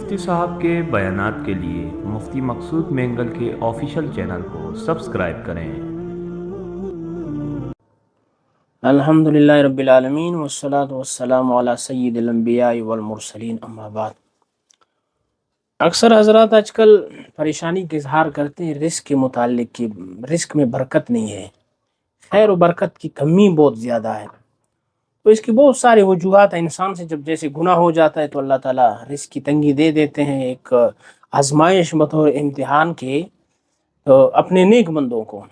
مفتی صاحب کے بیانات کے لیے مفتی مقصود مینگل کے آفیشیل چینل کو سبسکرائب کریں۔ الحمد للہ رب العالمین والصلاة والسلام علی سید الانبیاء والمرسلین، اما بعد۔ اکثر حضرات آج کل پریشانی کا اظہار کرتے ہیں رزق کے متعلق کہ رزق میں برکت نہیں ہے، خیر و برکت کی کمی بہت زیادہ ہے۔ تو اس کی بہت سارے وجوہات ہیں۔ انسان سے جب جیسے گناہ ہو جاتا ہے تو اللہ تعالیٰ رزق کی تنگی دے دیتے ہیں، ایک آزمائش بطور امتحان کے اپنے نیک بندوں کو۔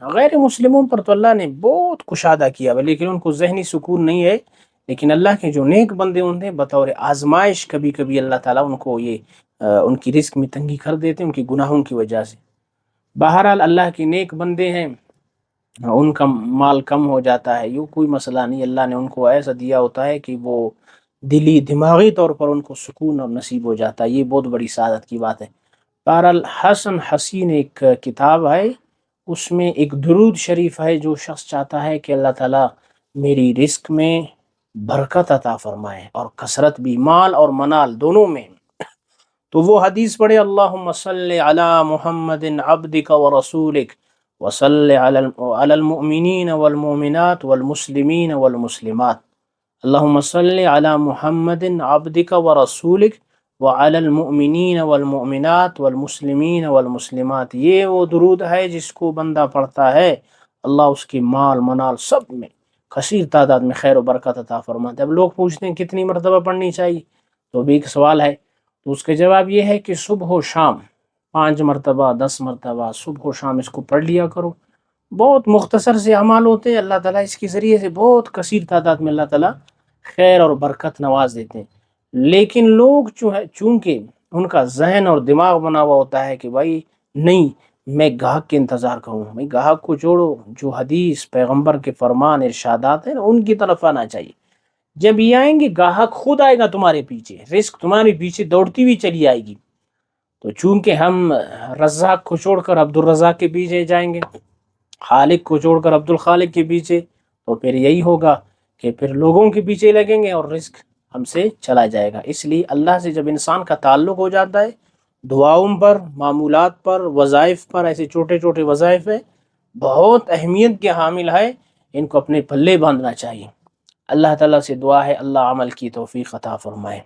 غیر مسلموں پر تو اللہ نے بہت کشادہ کیا ہے، لیکن ان کو ذہنی سکون نہیں ہے۔ لیکن اللہ کے جو نیک بندے ہوتے ہیں بطور آزمائش کبھی کبھی اللہ تعالیٰ ان کو ان کی رزق میں تنگی کر دیتے ہیں، ان کی گناہوں کی وجہ سے۔ بہرحال اللہ کے نیک بندے ہیں، ان کا مال کم ہو جاتا ہے، یہ کوئی مسئلہ نہیں، اللہ نے ان کو ایسا دیا ہوتا ہے کہ وہ دلی دماغی طور پر ان کو سکون اور نصیب ہو جاتا ہے، یہ بہت بڑی سعادت کی بات ہے۔ بہرحال حسن حسین ایک کتاب ہے، اس میں ایک درود شریف ہے، جو شخص چاہتا ہے کہ اللہ تعالیٰ میری رزق میں برکت عطا فرمائے اور کثرت بھی، مال اور منال دونوں میں، تو وہ حدیث پڑھے، اللہم صلی علی محمد عبدک ورسولک وصلی علی المؤمنین والمؤمنات والمسلمین والمسلمات، اللہم صلی علی محمد عبدک ورسولک وعلی المؤمنین والمؤمنات والمسلمین والمسلمات۔ یہ وہ درود ہے جس کو بندہ پڑھتا ہے، اللہ اس کی مال منال سب میں کثیر تعداد میں خیر و برکت عطا فرماتے ہیں۔ اب لوگ پوچھتے ہیں کتنی مرتبہ پڑھنی چاہیے، تو بھی ایک سوال ہے، تو اس کا جواب یہ ہے کہ صبح و شام 5 مرتبہ 10 مرتبہ صبح و شام اس کو پڑھ لیا کرو۔ بہت مختصر سے اعمال ہوتے ہیں، اللہ تعالیٰ اس کے ذریعے سے بہت کثیر تعداد میں اللہ تعالیٰ خیر اور برکت نواز دیتے ہیں۔ لیکن لوگ چونکہ ان کا ذہن اور دماغ بنا ہوا ہوتا ہے کہ بھائی نہیں، میں گاہک کے انتظار کروں، میں گاہک کو چھوڑو، جو حدیث پیغمبر کے فرمان ارشادات ہیں ان کی طرف آنا چاہیے۔ جب یہ آئیں گے گاہک خود آئے گا تمہارے پیچھے، رزق تمہارے پیچھے دوڑتی ہوئی چلی آئے گی۔ تو چونکہ ہم رزاق کو چھوڑ کر عبدالرزاق کے پیچھے جائیں گے، خالق کو چھوڑ کر عبدالخالق کے پیچھے، تو پھر یہی ہوگا کہ پھر لوگوں کے پیچھے لگیں گے اور رزق ہم سے چلا جائے گا۔ اس لیے اللہ سے جب انسان کا تعلق ہو جاتا ہے، دعاؤں پر، معمولات پر، وظائف پر، ایسے چھوٹے چھوٹے وظائف ہیں بہت اہمیت کے حامل ہے، ان کو اپنے پلے باندھنا چاہیے۔ اللہ تعالیٰ سے دعا ہے اللہ عمل کی توفیق عطا فرمائے۔